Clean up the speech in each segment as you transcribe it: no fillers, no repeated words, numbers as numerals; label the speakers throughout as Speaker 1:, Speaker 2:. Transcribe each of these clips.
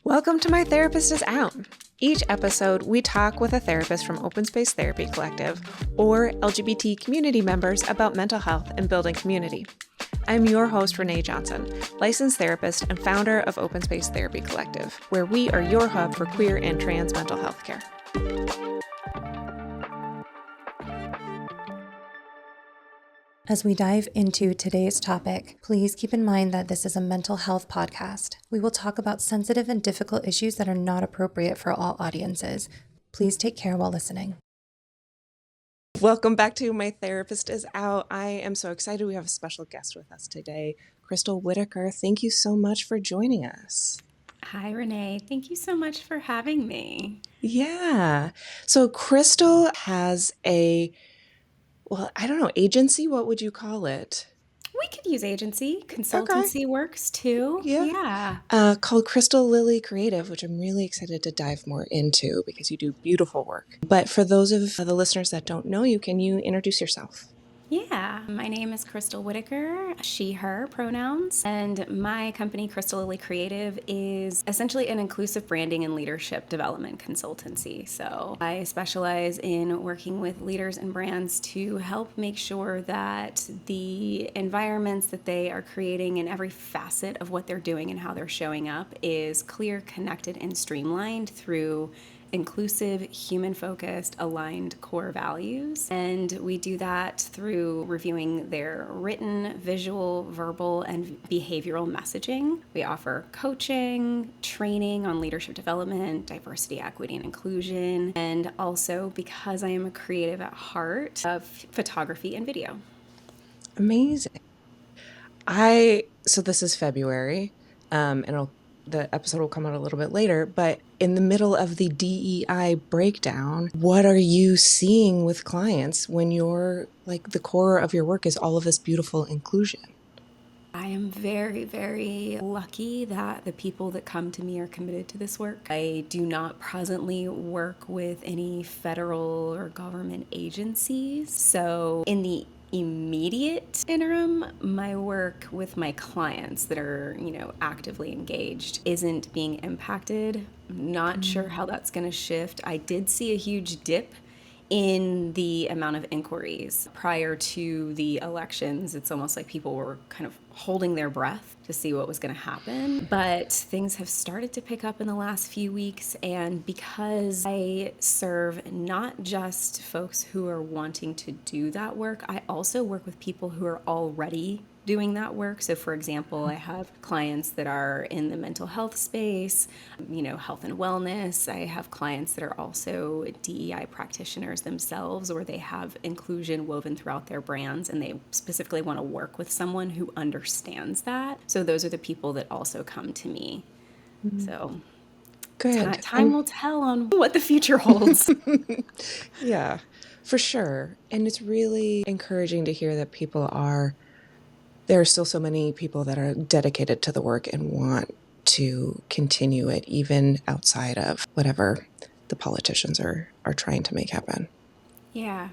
Speaker 1: Welcome to My Therapist is Out. Each episode, we talk with a therapist from Open Space Therapy Collective or LGBT community members about mental health and building community. I'm your host, Renae Johnson, licensed therapist and founder of Open Space Therapy Collective, where we are your hub for queer and trans mental health care.
Speaker 2: As we dive into today's topic, please keep in mind that this is a mental health podcast. We will talk about sensitive and difficult issues that are not appropriate for all audiences. Please take care while listening.
Speaker 1: Welcome back to My Therapist is Out. I am so excited. We have a special guest with us today, Crystal Whiteaker. Thank you so much for joining us.
Speaker 3: Hi, Renae. Thank you so much for having me.
Speaker 1: Yeah. So Crystal has agency? What would you call it?
Speaker 3: We could use agency. Consultancy works too.
Speaker 1: Yeah. Called Crystal Lily Creative, which I'm really excited to dive more into because you do beautiful work. But for those of the listeners that don't know you, can you introduce yourself?
Speaker 3: Yeah, my name is Crystal Whiteaker, she, her pronouns, and my company, Crystal Lily Creative, is essentially an inclusive branding and leadership development consultancy. So I specialize in working with leaders and brands to help make sure that the environments that they are creating in every facet of what they're doing and how they're showing up is clear, connected, and streamlined through inclusive, human-focused, aligned core values. And we do that through reviewing their written, visual, verbal, and behavioral messaging. We offer coaching, training on leadership development, diversity, equity, and inclusion, and also, because I am a creative at heart, of photography and video.
Speaker 1: Amazing. So this is February, and the episode will come out a little bit later, but in the middle of the DEI breakdown, what are you seeing with clients when you're like the core of your work is all of this beautiful inclusion?
Speaker 3: I am very, very lucky that the people that come to me are committed to this work. I do not presently work with any federal or government agencies. So in the immediate interim, my work with my clients that are, actively engaged isn't being impacted. I'm not sure how that's going to shift. I did see a huge dip in the amount of inquiries prior to the elections. It's almost like people were kind of holding their breath to see what was going to happen. But things have started to pick up in the last few weeks. And because I serve not just folks who are wanting to do that work, I also work with people who are already doing that work. So for example, I have clients that are in the mental health space, health and wellness. I have clients that are also DEI practitioners themselves, or they have inclusion woven throughout their brands, and they specifically want to work with someone who understands that. So those are the people that also come to me. So
Speaker 1: Good.
Speaker 3: Time will tell on what the future holds.
Speaker 1: Yeah, for sure. And it's really encouraging to hear that there are still so many people that are dedicated to the work and want to continue it even outside of whatever the politicians are trying to make happen.
Speaker 3: Yeah.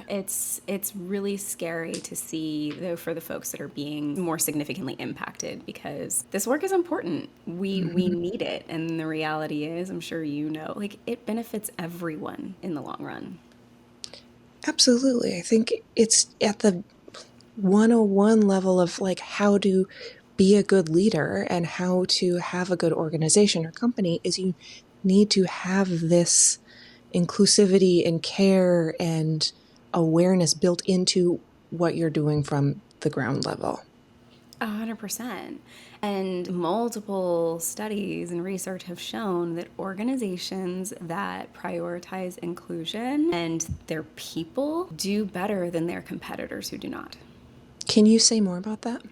Speaker 3: It's really scary to see, though, for the folks that are being more significantly impacted, because this work is important. We need it. And the reality is, I'm sure it benefits everyone in the long run.
Speaker 1: Absolutely. I think it's at the 101 level of like how to be a good leader and how to have a good organization or company is you need to have this inclusivity and care and awareness built into what you're doing from the ground level.
Speaker 3: 100%. And multiple studies and research have shown that organizations that prioritize inclusion and their people do better than their competitors who do not.
Speaker 1: Can you say more about that?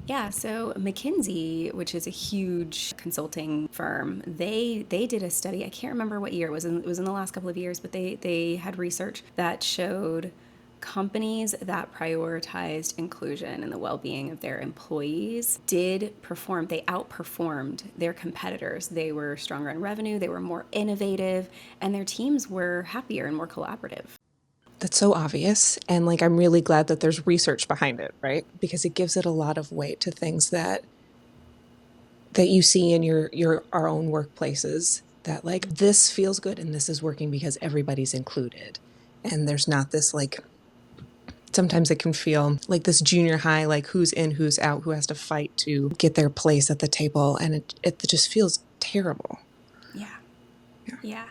Speaker 3: Yeah, so McKinsey, which is a huge consulting firm, they did a study. I can't remember what year it was. It was in the last couple of years, but they had research that showed companies that prioritized inclusion and the well-being of their employees did perform. They outperformed their competitors. They were stronger in revenue, they were more innovative, and their teams were happier and more collaborative.
Speaker 1: That's so obvious. And I'm really glad that there's research behind it, right? Because it gives it a lot of weight to things that that you see in our own workplaces, that like this feels good and this is working because everybody's included. And there's not this like, sometimes it can feel like this junior high, like who's in, who's out, who has to fight to get their place at the table. And it just feels terrible.
Speaker 3: Yeah.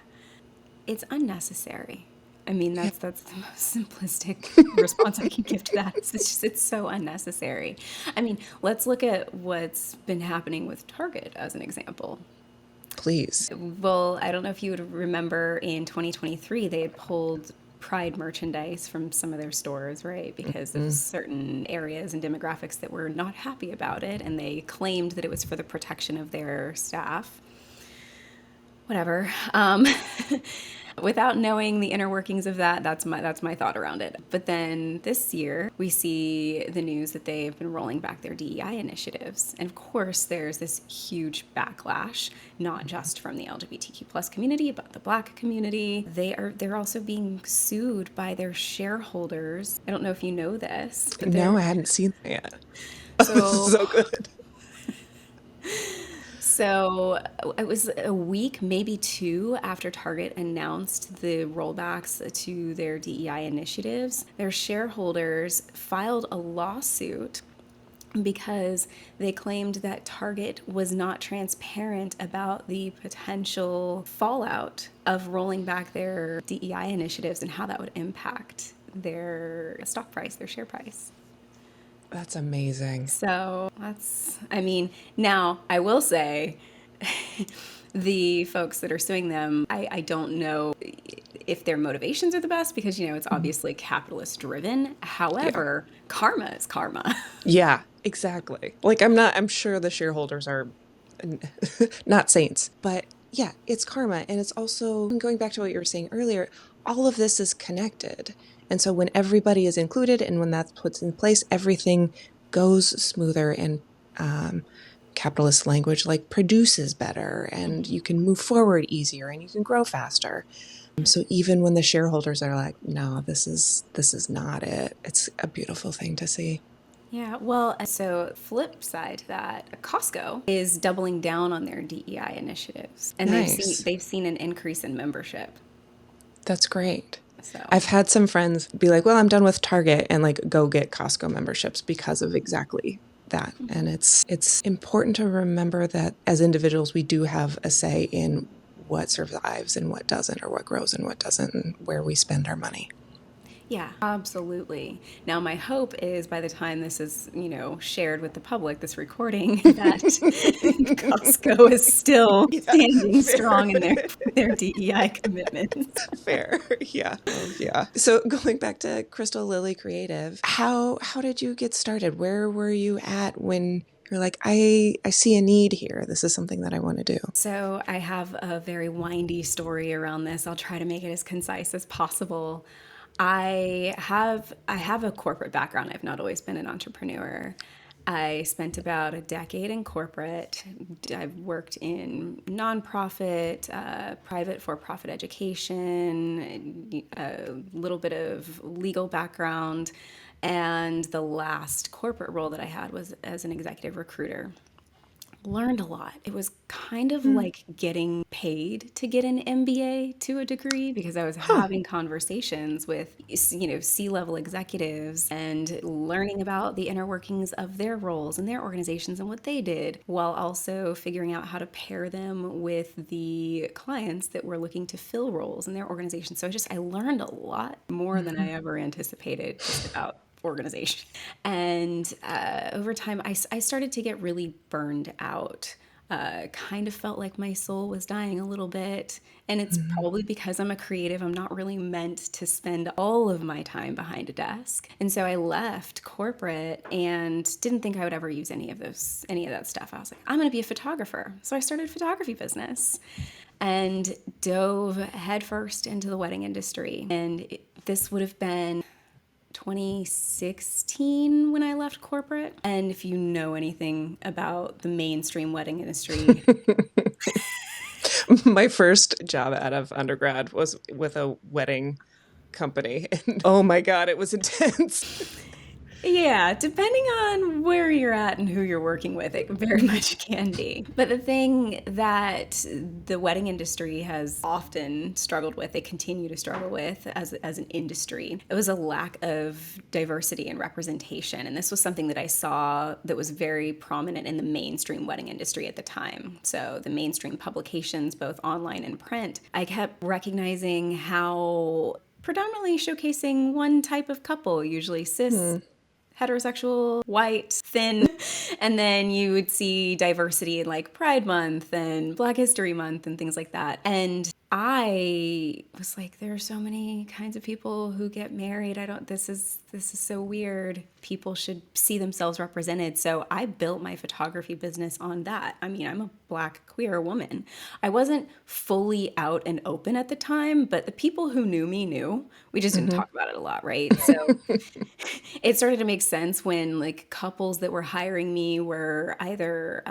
Speaker 3: It's unnecessary. I mean,
Speaker 1: Yeah.
Speaker 3: that's the most simplistic response I can give to that. It's so unnecessary. I mean, let's look at what's been happening with Target as an example.
Speaker 1: Please.
Speaker 3: Well, I don't know if you would remember in 2023, they had pulled Pride merchandise from some of their stores, right? Because of certain areas and demographics that were not happy about it. And they claimed that it was for the protection of their staff. Whatever. Without knowing the inner workings of that, that's my thought around it. But then this year, we see the news that they've been rolling back their DEI initiatives, and of course, there's this huge backlash, not just from the LGBTQ plus community, but the Black community. They're also being sued by their shareholders. I don't know if you know this, but
Speaker 1: No, I hadn't seen that yet.
Speaker 3: so
Speaker 1: This is so good.
Speaker 3: So it was a week, maybe two, after Target announced the rollbacks to their DEI initiatives. Their shareholders filed a lawsuit because they claimed that Target was not transparent about the potential fallout of rolling back their DEI initiatives and how that would impact their stock price, their share price.
Speaker 1: That's amazing.
Speaker 3: So I mean, now I will say the folks that are suing them, I don't know if their motivations are the best because, it's obviously capitalist driven. However, karma is karma.
Speaker 1: Yeah, exactly. Like I'm sure the shareholders are not saints, but yeah, it's karma. And it's also going back to what you were saying earlier, all of this is connected. And so when everybody is included and when that's put in place, everything goes smoother, and capitalist language like produces better, and you can move forward easier and you can grow faster. So even when the shareholders are like, no, this is not it, it's a beautiful thing to see.
Speaker 3: Yeah, well, so flip side to that, Costco is doubling down on their DEI initiatives, and
Speaker 1: Nice.
Speaker 3: they've seen an increase in membership.
Speaker 1: That's great.
Speaker 3: So
Speaker 1: I've had some friends be like, well, I'm done with Target, and like go get Costco memberships because of exactly that. And it's important to remember that as individuals, we do have a say in what survives and what doesn't, or what grows and what doesn't, and where we spend our money.
Speaker 3: yeah, absolutely. Now, my hope is by the time this is, shared with the public, this recording, that Costco is still standing strong in their DEI commitments.
Speaker 1: Fair. Yeah. Oh, yeah. So going back to Crystal Lily Creative, how did you get started? Where were you at when you're like, I see a need here. This is something that I want to do.
Speaker 3: So I have a very windy story around this. I'll try to make it as concise as possible. I have a corporate background. I've not always been an entrepreneur. I spent about a decade in corporate. I've worked in nonprofit, private for-profit education, a little bit of legal background, and the last corporate role that I had was as an executive recruiter. Learned a lot. It was kind of like getting paid to get an MBA to a degree because I was having conversations with, C-level executives and learning about the inner workings of their roles and their organizations and what they did, while also figuring out how to pair them with the clients that were looking to fill roles in their organization. So I learned a lot more than I ever anticipated just about organization. And over time, I started to get really burned out. Kind of felt like my soul was dying a little bit. And it's probably because I'm a creative. I'm not really meant to spend all of my time behind a desk. And so I left corporate and didn't think I would ever use any of that stuff. I was like, I'm going to be a photographer. So I started a photography business and dove headfirst into the wedding industry. And this would have been 2016 when I left corporate. And if you know anything about the mainstream wedding industry,
Speaker 1: My first job out of undergrad was with a wedding company. And oh my God, it was intense.
Speaker 3: Yeah, depending on where you're at and who you're working with, it very much can be. But the thing that the wedding industry has often struggled with, they continue to struggle with as an industry, it was a lack of diversity and representation. And this was something that I saw that was very prominent in the mainstream wedding industry at the time. So the mainstream publications, both online and print, I kept recognizing how predominantly showcasing one type of couple, usually cis, heterosexual, white, thin. And then you would see diversity in like Pride Month and Black History Month and things like that. And I was like, there are so many kinds of people who get married. This is so weird. People should see themselves represented. So I built my photography business on that. I mean, I'm a Black queer woman. I wasn't fully out and open at the time, but the people who knew me knew. We just didn't talk about it a lot, right? So it started to make sense when like couples that were hiring me were either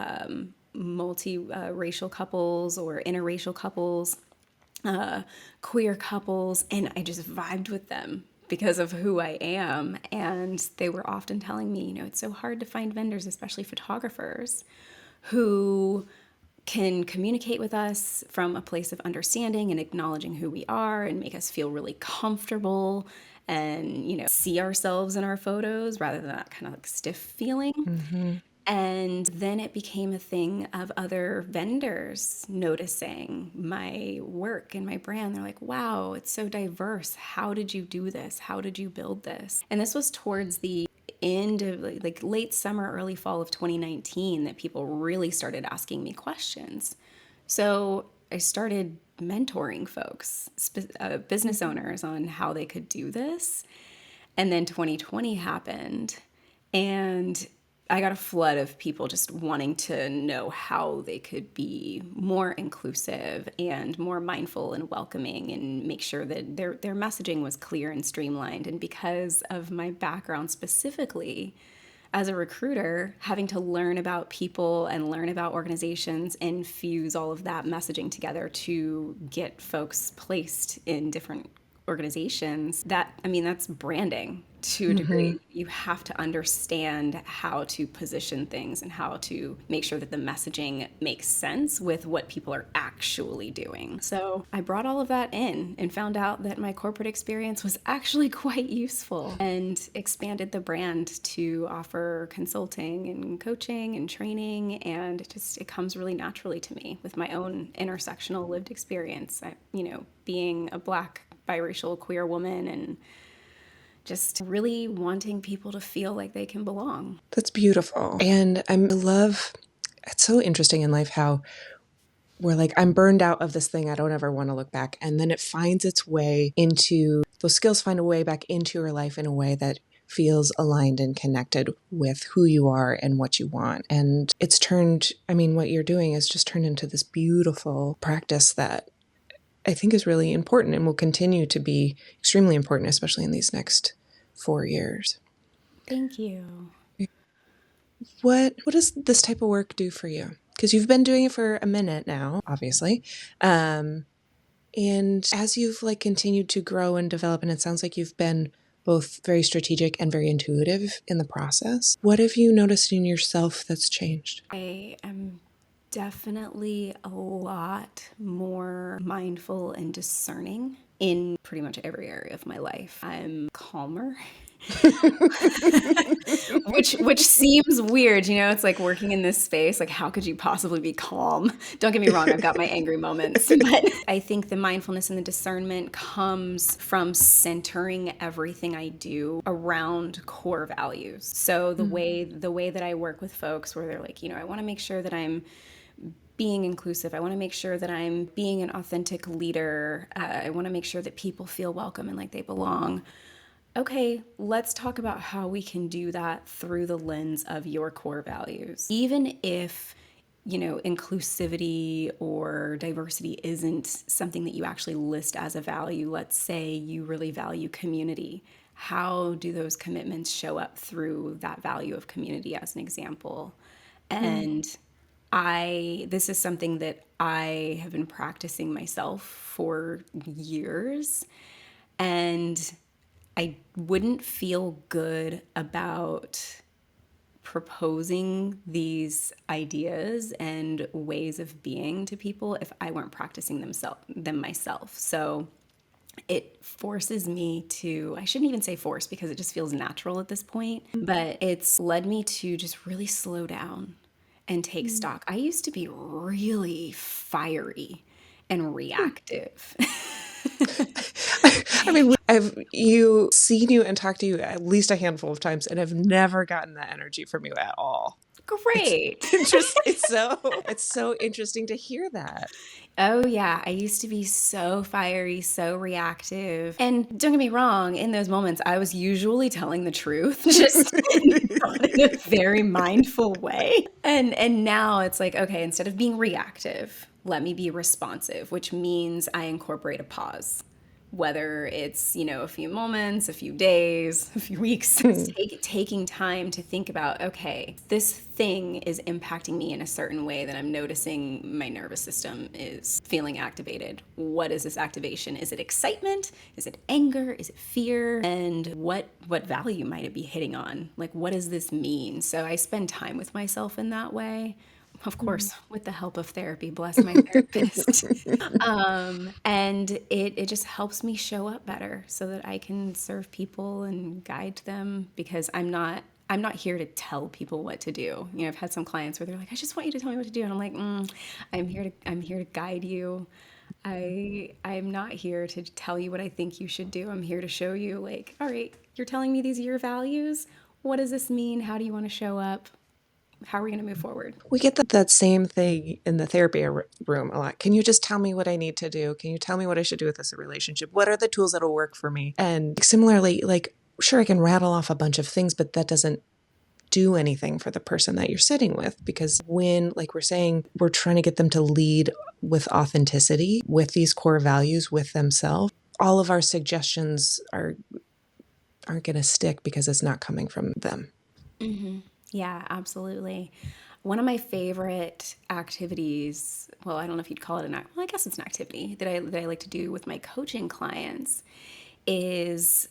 Speaker 3: multi-racial couples or interracial couples, queer couples, and I just vibed with them because of who I am. And they were often telling me, it's so hard to find vendors, especially photographers, who can communicate with us from a place of understanding and acknowledging who we are and make us feel really comfortable and, see ourselves in our photos rather than that kind of like stiff feeling. And then it became a thing of other vendors noticing my work and my brand. They're like, wow, it's so diverse. How did you do this? How did you build this? And this was towards the end of like late summer, early fall of 2019 that people really started asking me questions. So I started mentoring folks, business owners, on how they could do this. And then 2020 happened, and I got a flood of people just wanting to know how they could be more inclusive and more mindful and welcoming and make sure that their messaging was clear and streamlined. And because of my background specifically as a recruiter, having to learn about people and learn about organizations and fuse all of that messaging together to get folks placed in different organizations, that's branding to a degree. You have to understand how to position things and how to make sure that the messaging makes sense with what people are actually doing. So I brought all of that in and found out that my corporate experience was actually quite useful, and expanded the brand to offer consulting and coaching and training. And it comes really naturally to me with my own intersectional lived experience. Being a Black biracial queer woman and just really wanting people to feel like they can belong.
Speaker 1: That's beautiful. And I love, it's so interesting in life how we're like, I'm burned out of this thing. I don't ever want to look back. And then it finds its way into, those skills find a way back into your life in a way that feels aligned and connected with who you are and what you want. And it's turned, what you're doing is just turned into this beautiful practice that I think is really important and will continue to be extremely important, especially in these next 4 years.
Speaker 3: Thank you.
Speaker 1: What does this type of work do for you? Because you've been doing it for a minute now, obviously. And as you've continued to grow and develop, and it sounds like you've been both very strategic and very intuitive in the process, what have you noticed in yourself that's changed?
Speaker 3: I am definitely a lot more mindful and discerning in pretty much every area of my life. I'm calmer. which seems weird, it's like working in this space, like how could you possibly be calm? Don't get me wrong, I've got my angry moments, but I think the mindfulness and the discernment comes from centering everything I do around core values. So the way that I work with folks, where they're like, I want to make sure that I'm being inclusive. I want to make sure that I'm being an authentic leader. I want to make sure that people feel welcome and like they belong. Okay, let's talk about how we can do that through the lens of your core values. Even if, inclusivity or diversity isn't something that you actually list as a value, let's say you really value community. How do those commitments show up through that value of community as an example? And this is something that I have been practicing myself for years. And I wouldn't feel good about proposing these ideas and ways of being to people if I weren't practicing them myself. So it forces me to, I shouldn't even say force because it just feels natural at this point, but it's led me to just really slow down and take stock. I used to be really fiery and reactive.
Speaker 1: I mean, I've seen you and talked to you at least a handful of times, and I've never gotten that energy from you at all. It's
Speaker 3: Great.
Speaker 1: it's so interesting to hear that.
Speaker 3: Oh, yeah. I used to be so fiery, so reactive. And don't get me wrong, in those moments, I was usually telling the truth, just not in a very mindful way. And now it's like, okay, instead of being reactive, let me be responsive, which means I incorporate a pause. Whether it's, a few moments, a few days, a few weeks, it's taking time to think about, okay, this thing is impacting me in a certain way that I'm noticing my nervous system is feeling activated. What is this activation? Is it excitement? Is it anger? Is it fear? And what value might it be hitting on? Like, what does this mean? So I spend time with myself in that way. Of course, with the help of therapy, bless my therapist. And it just helps me show up better so that I can serve people and guide them, because I'm not here to tell people what to do. I've had some clients where they're like, I just want you to tell me what to do. And I'm like, I'm here to guide you. I'm not here to tell you what I think you should do. I'm here to show you, like, all right, you're telling me these are your values. What does this mean? How do you want to show up? How are we going to move forward?
Speaker 1: We get that same thing in the therapy room a lot. Can you just tell me what I need to do? Can you tell me what I should do with this relationship? What are the tools that'll work for me? And similarly, like, sure, I can rattle off a bunch of things, but that doesn't do anything for the person that you're sitting with, because when, like we're saying, we're trying to get them to lead with authenticity, with these core values, with themselves, all of our suggestions aren't going to stick because it's not coming from them.
Speaker 3: Yeah, absolutely. One of my favorite activities, well, I don't know if you'd call it well, I guess it's an activity that I like to do with my coaching clients is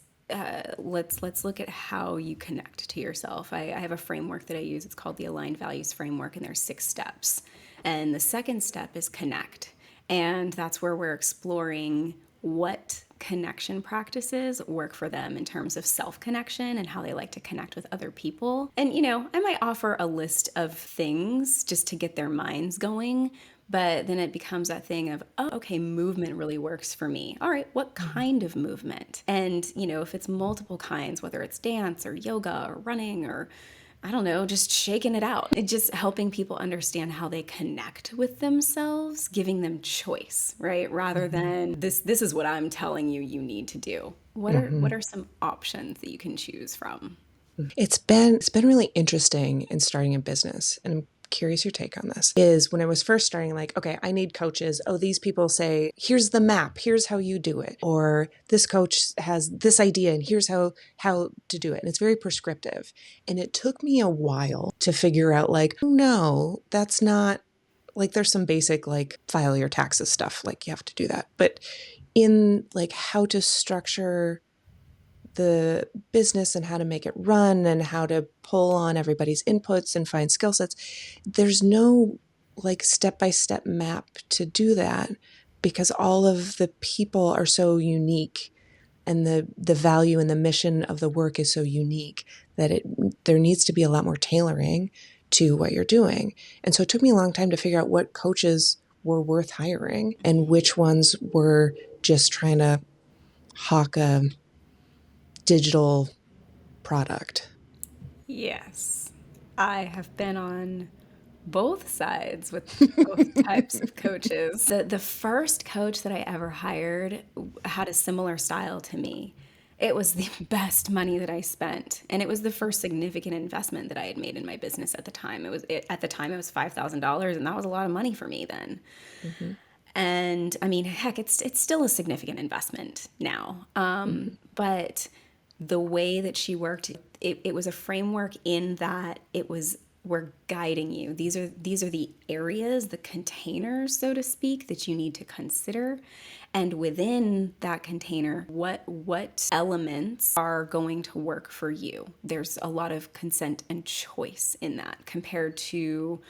Speaker 3: let's look at how you connect to yourself. I have a framework that I use. It's called the Aligned Values Framework, and there's 6 steps. And the second step is connect. And that's where we're exploring what connection practices work for them in terms of self-connection and how they like to connect with other people. And, I might offer a list of things just to get their minds going, but then it becomes that thing of, oh, okay, movement really works for me. All right, what kind of movement? And, if it's multiple kinds, whether it's dance or yoga or running or I don't know, just shaking it out. It just helping people understand how they connect with themselves, giving them choice, right? Rather than this is what I'm telling you need to do. What are some options that you can choose from?
Speaker 1: It's been really interesting in starting a business, and I'm curious your take on this. Is when I was first starting, like, okay, I need coaches. Oh, these people say, here's the map, here's how you do it, or this coach has this idea, and here's how to do it. And it's very prescriptive. And it took me a while to figure out, like, no, that's not, like, there's some basic, like, file your taxes stuff, like, you have to do that. But in, like, how to structure the business and how to make it run and how to pull on everybody's inputs and find skill sets, there's no, like, step-by-step map to do that, because all of the people are so unique and the value and the mission of the work is so unique that there needs to be a lot more tailoring to what you're doing. And so it took me a long time to figure out what coaches were worth hiring and which ones were just trying to hawk a digital product.
Speaker 3: Yes. I have been on both sides with both types of coaches. The first coach that I ever hired had a similar style to me. It was the best money that I spent, and it was the first significant investment that I had made in my business at the time. At the time it was $5,000, and that was a lot of money for me then.
Speaker 1: Mm-hmm.
Speaker 3: And I mean, heck, it's still a significant investment now. But the way that she worked, it was a framework in that it was we're guiding you. These are the areas, the containers, so to speak, that you need to consider. And within that container, what elements are going to work for you? There's a lot of consent and choice in that compared to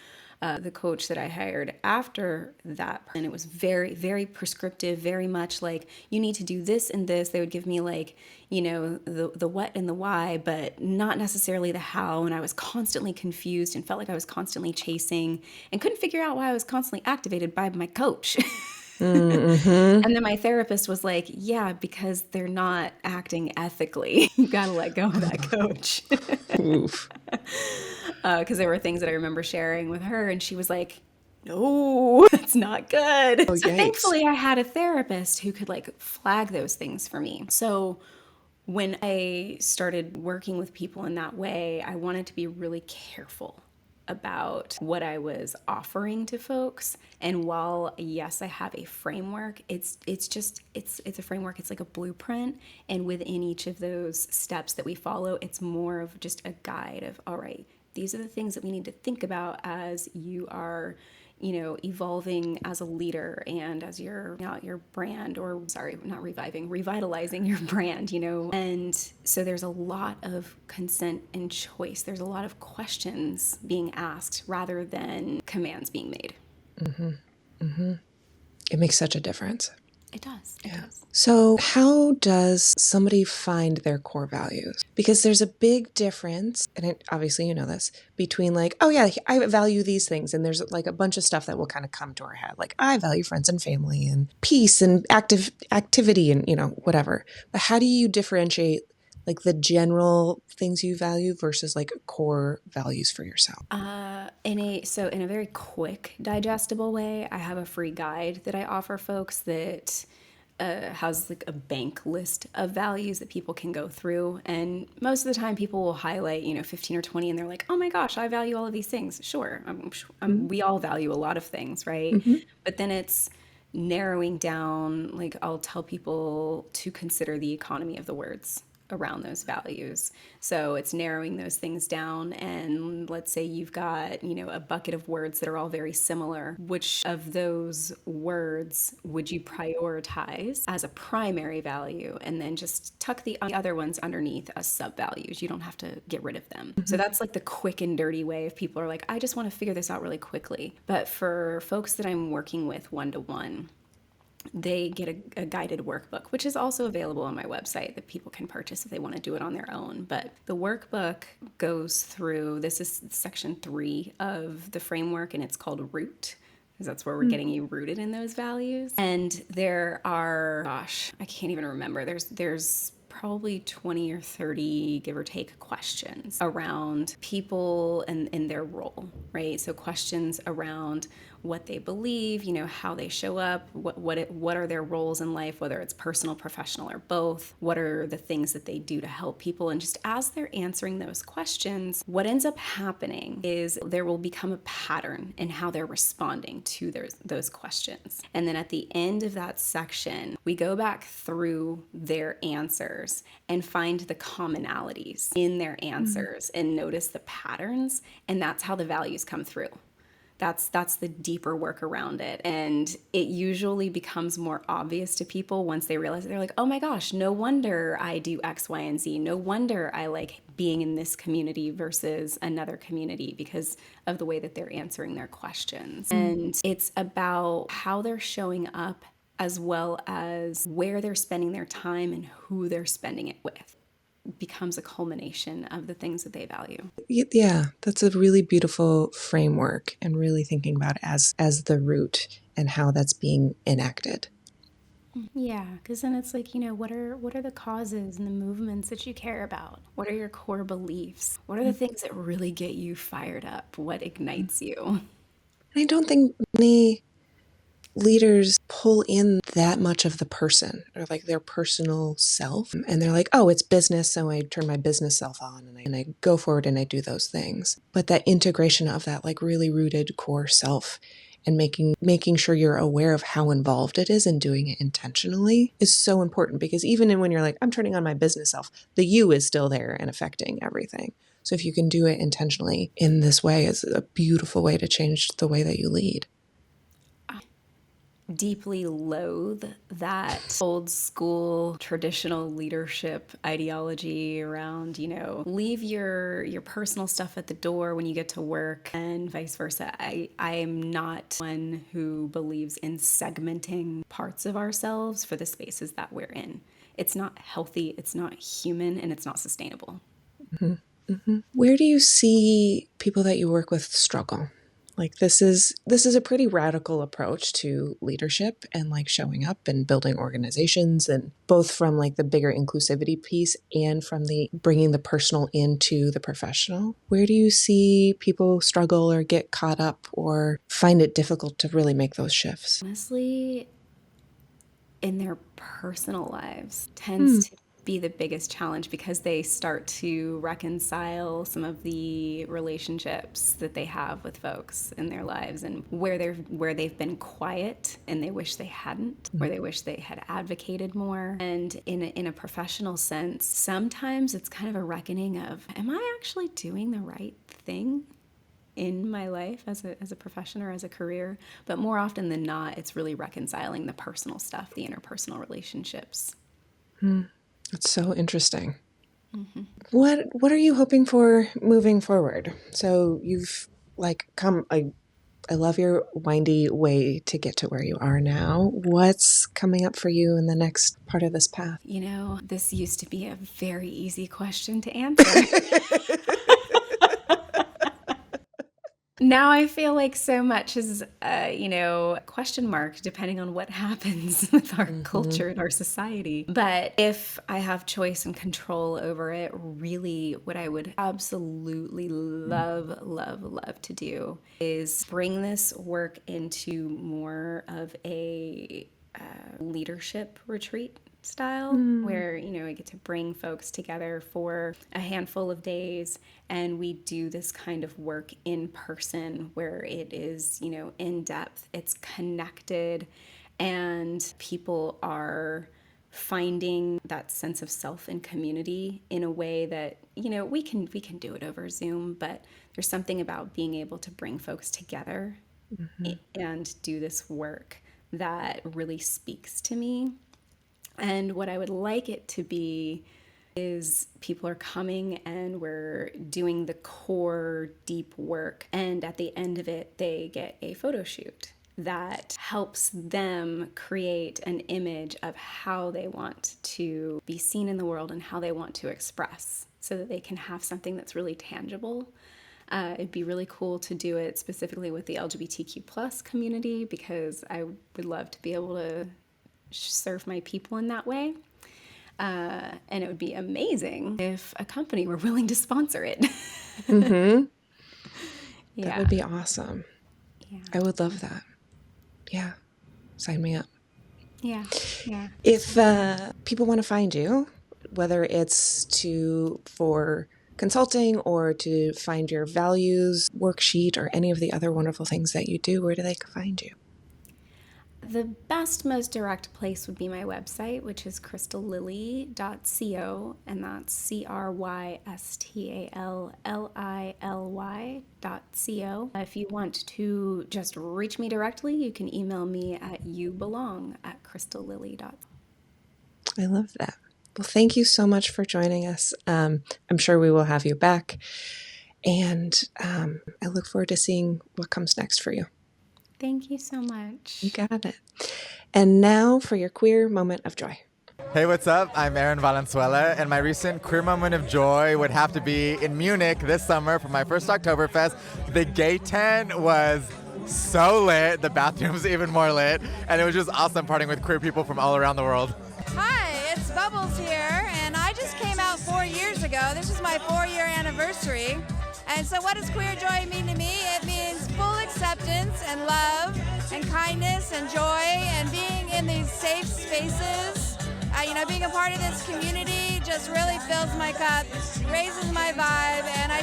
Speaker 3: the coach that I hired after that. And it was very, very prescriptive, very much like, you need to do this and this. They would give me like, the what and the why, but not necessarily the how. And I was constantly confused and felt like I was constantly chasing and couldn't figure out why I was constantly activated by my coach.
Speaker 1: Mm-hmm.
Speaker 3: And then my therapist was like, yeah, because they're not acting ethically. You got to let go of that coach.
Speaker 1: Oof.
Speaker 3: Because there were things that I remember sharing with her, and she was like, no, that's not good.
Speaker 1: Oh,
Speaker 3: So
Speaker 1: yikes.
Speaker 3: thankfully, I had a therapist who could like flag those things for me. So when I started working with people in that way, I wanted to be really careful about what I was offering to folks. And while yes, I have a framework, it's a framework. It's like a blueprint, and within each of those steps that we follow, it's more of just a guide of, all right, these are the things that we need to think about as you are, evolving as a leader and as your brand, or sorry, not revitalizing your brand, And so there's a lot of consent and choice. There's a lot of questions being asked rather than commands being made.
Speaker 1: Mm-hmm. Mm-hmm. It makes such a difference.
Speaker 3: It does. It does.
Speaker 1: So how does somebody find their core values? Because there's a big difference, and obviously you know this, between like, oh yeah, I value these things, and there's like a bunch of stuff that will kind of come to our head. Like, I value friends and family and peace and activity and, whatever. But how do you differentiate like the general things you value versus like core values for yourself?
Speaker 3: In a very quick, digestible way, I have a free guide that I offer folks that has like a bank list of values that people can go through. And most of the time people will highlight, 15 or 20, and they're like, oh my gosh, I value all of these things. Sure. We all value a lot of things, right?
Speaker 1: Mm-hmm.
Speaker 3: But then it's narrowing down, like I'll tell people to consider the economy of the words around those values. So it's narrowing those things down. And let's say you've got, a bucket of words that are all very similar. Which of those words would you prioritize as a primary value, and then just tuck the other ones underneath as sub values? You don't have to get rid of them.
Speaker 1: Mm-hmm.
Speaker 3: So that's like the quick and dirty way if people are like, I just want to figure this out really quickly. But for folks that I'm working with one-to-one, they get a guided workbook, which is also available on my website that people can purchase if they want to do it on their own. But the workbook goes through, this is section 3 of the framework, and it's called Root, because that's where we're getting you rooted in those values. And there are, gosh, I can't even remember. There's probably 20 or 30, give or take, questions around people and their role, right? So questions around what they believe, how they show up, what are their roles in life, whether it's personal, professional, or both. What are the things that they do to help people? And just as they're answering those questions, what ends up happening is there will become a pattern in how they're responding to those questions. And then at the end of that section, we go back through their answers and find the commonalities in their answers and notice the patterns. And that's how the values come through. That's the deeper work around it. And it usually becomes more obvious to people once they realize it. They're like, oh my gosh, no wonder I do X, Y, and Z. No wonder I like being in this community versus another community, because of the way that they're answering their questions. And it's about how they're showing up, as well as where they're spending their time and who they're spending it with. Becomes a culmination of the things that they value.
Speaker 1: Yeah, that's a really beautiful framework, and really thinking about it as the root and how that's being enacted.
Speaker 3: Yeah, because then it's like, what are the causes and the movements that you care about? What are your core beliefs? What are the things that really get you fired up? What ignites you?
Speaker 1: I don't think many leaders pull in that much of the person, or like their personal self, and they're like, oh, it's business, so I turn my business self on and I go forward and I do those things. But that integration of that like really rooted core self, and making sure you're aware of how involved it is and doing it intentionally, is so important. Because even when you're like, I'm turning on my business self, the you is still there and affecting everything. So if you can do it intentionally in this way, it's a beautiful way to change the way that you lead.
Speaker 3: Deeply loathe that old school traditional leadership ideology around, leave your personal stuff at the door when you get to work and vice versa. I am not one who believes in segmenting parts of ourselves for the spaces that we're in. It's not healthy, it's not human, and it's not sustainable.
Speaker 1: Mm-hmm. Mm-hmm. Where do you see people that you work with struggle? Like this is a pretty radical approach to leadership and like showing up and building organizations, and both from like the bigger inclusivity piece and from the bringing the personal into the professional. Where do you see people struggle or get caught up or find it difficult to really make those shifts?
Speaker 3: Honestly, in their personal lives tends to be the biggest challenge, because they start to reconcile some of the relationships that they have with folks in their lives, and where they've been quiet and they wish they hadn't, where they wish they had advocated more. And in a professional sense, sometimes it's kind of a reckoning of, am I actually doing the right thing in my life as a profession or as a career? But more often than not, it's really reconciling the personal stuff, the interpersonal relationships.
Speaker 1: That's so interesting. Mm-hmm. What are you hoping for moving forward? So you've like come, I love your windy way to get to where you are now. What's coming up for you in the next part of this path?
Speaker 3: This used to be a very easy question to answer. Now I feel like so much is, question mark, depending on what happens with our culture and our society. But if I have choice and control over it, really what I would absolutely love, love, love to do is bring this work into more of a leadership retreat style, where I get to bring folks together for a handful of days, and we do this kind of work in person, where it is in depth, it's connected, and people are finding that sense of self and community in a way that we can do it over Zoom, but there's something about being able to bring folks together and do this work that really speaks to me. And what I would like it to be is people are coming and we're doing the core deep work, and at the end of it they get a photo shoot that helps them create an image of how they want to be seen in the world and how they want to express, so that they can have something that's really tangible. It'd be really cool to do it specifically with the LGBTQ plus community, because I would love to be able to serve my people in that way. And it would be amazing if a company were willing to sponsor it.
Speaker 1: That would be awesome. Yeah. I would love that. Yeah. Sign me up.
Speaker 3: Yeah.
Speaker 1: If people want to find you, whether it's for consulting or to find your values worksheet or any of the other wonderful things that you do, where do they find you?
Speaker 3: The best, most direct place would be my website, which is crystallily.co, and that's crystallily.co. If you want to just reach me directly, you can email me at youbelong@crystallily.com.
Speaker 1: I love that. Well, thank you so much for joining us. I'm sure we will have you back, and I look forward to seeing what comes next for you.
Speaker 3: Thank you so much.
Speaker 1: You got it. And now for your queer moment of joy.
Speaker 4: Hey, what's up? I'm Aaron Valenzuela, and my recent queer moment of joy would have to be in Munich this summer for my first Oktoberfest. The gay tent was so lit, the bathrooms even more lit, and it was just awesome partying with queer people from all around the world.
Speaker 5: Hi, it's Bubbles here, and I just came out 4 years ago. This is my 4-year anniversary. And so what does queer joy mean to me? It means full acceptance and love and kindness and joy and being in these safe spaces. Being a part of this community just really fills my cup, raises my vibe, and I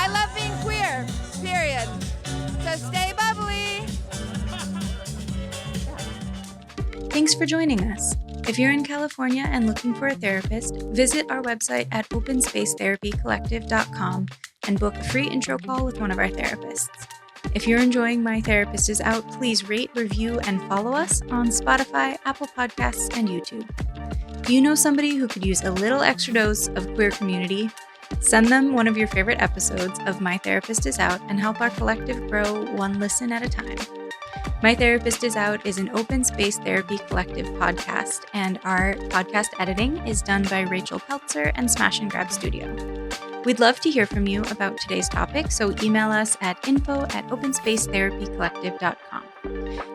Speaker 5: love being queer, period. So stay bubbly.
Speaker 2: Thanks for joining us. If you're in California and looking for a therapist, visit our website at openspacetherapycollective.com and book a free intro call with one of our therapists. If you're enjoying My Therapist Is Out, please rate, review, and follow us on Spotify, Apple Podcasts, and YouTube. Do you know somebody who could use a little extra dose of queer community? Send them one of your favorite episodes of My Therapist Is Out and help our collective grow one listen at a time. My Therapist Is Out is an open space therapy collective podcast, and our podcast editing is done by Rachel Peltzer and Smash and Grab Studio. We'd love to hear from you about today's topic, so email us at info@openspacetherapycollective.com.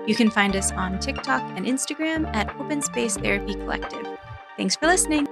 Speaker 2: You can find us on TikTok and Instagram at Open Space Therapy Collective. Thanks for listening.